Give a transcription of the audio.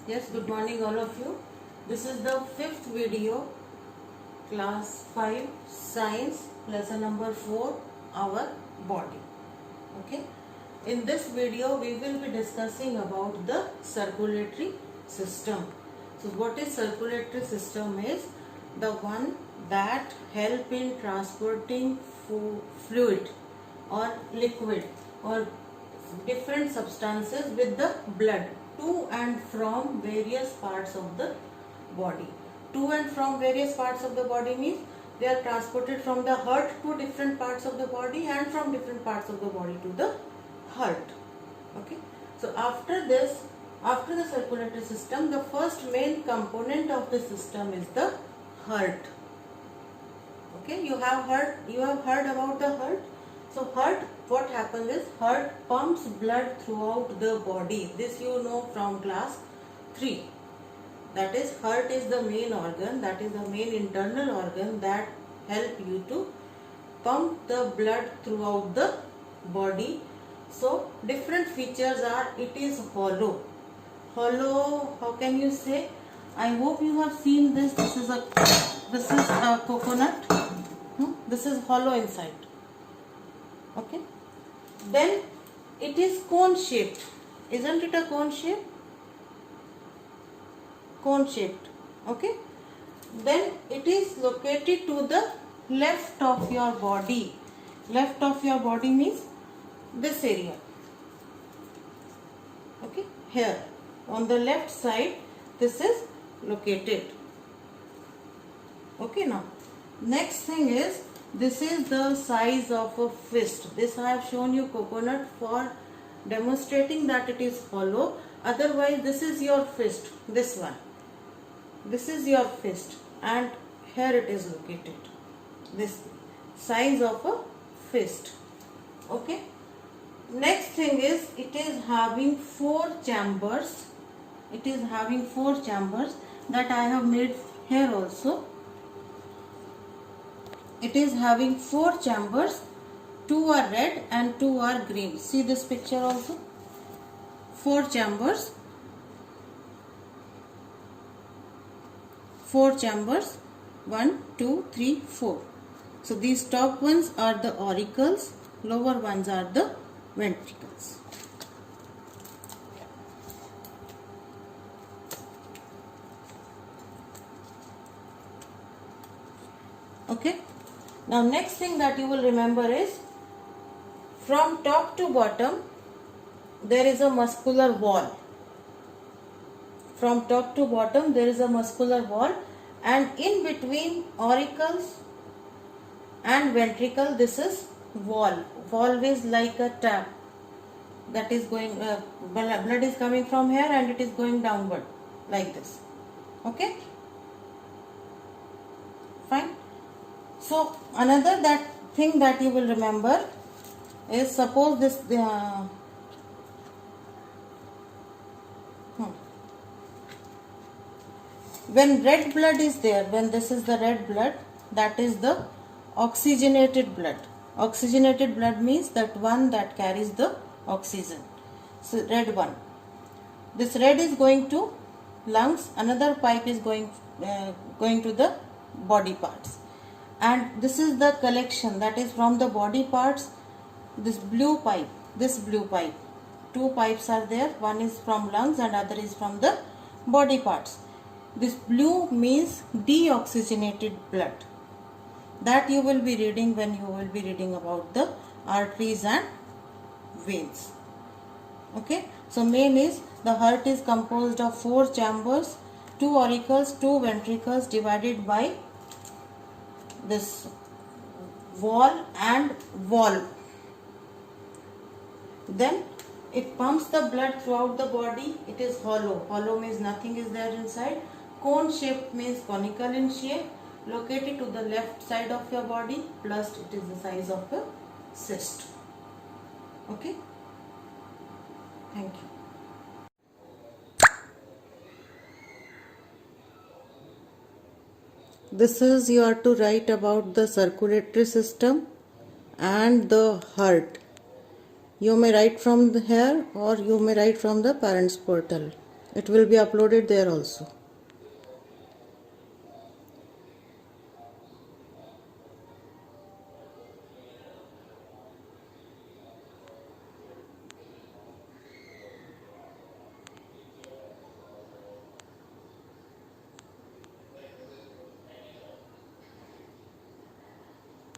Yes, good morning all of you. This is the fifth video, class 5 science lesson number 4, our body. Okay. In this video we will be discussing about the circulatory system. So what is circulatory system is the one that help in transporting fluid or liquid or different substances with the blood to and from various parts of the body. To and from various parts of the body means they are transported from the heart to different parts of the body and from different parts of the body to the heart. Okay. So after this, after the circulatory system, the first main component of the system is the heart. Okay, you have heard about the heart. So heart, what happens is heart pumps blood throughout the body. This you know from class 3. That is, heart is the main organ, that is the main internal organ that help you to pump the blood throughout the body. So different features are, it is hollow. Hollow, how can you say? I hope you have seen this. This is a coconut. This is hollow inside. Okay. Then it is cone shaped. Isn't it a cone shape? Cone shaped. Okay. Then it is located to the left of your body. Left of your body means this area. Okay. Here on the left side this is located. Okay. Now next thing is, this is the size of a fist. This I have shown you coconut for demonstrating that it is hollow. Otherwise this is your fist, this one. This is your fist and here it is located. This size of a fist. Okay. Next thing is, it is having 4 chambers. It is having 4 chambers that I have made here also. It is having 4 chambers. 2 are red and 2 are green. See this picture also. 4 chambers. 4 chambers. 1, 2, 3, 4. So these top ones are the auricles. Lower ones are the ventricles. Okay. Now next thing that you will remember is, from top to bottom there is a muscular wall. From top to bottom there is a muscular wall, and in between auricles and ventricle this is valve. Valve is like a tap that is going, blood is coming from here and it is going downward like this. Okay. Fine. So another thing that you will remember is, suppose this when red blood is there, when this is the red blood, that is the oxygenated blood. Oxygenated blood means that one that carries the oxygen. So red one. This red is going to lungs, another pipe is going to the body parts. And this is the collection, that is from the body parts, this blue pipe. 2 pipes are there, one is from lungs and other is from the body parts. This blue means deoxygenated blood. That you will be reading when you will be reading about the arteries and veins. Okay. So main is, the heart is composed of 4 chambers, 2 auricles, 2 ventricles, divided by this wall and valve. Then it pumps the blood throughout the body. It is hollow. Hollow means nothing is there inside. Cone shaped means conical in shape, located to the left side of your body, plus it is the size of a cyst. Okay. Thank you. This is, you are to write about the circulatory system and the heart. You may write from here or you may write from the parents portal. It will be uploaded there also.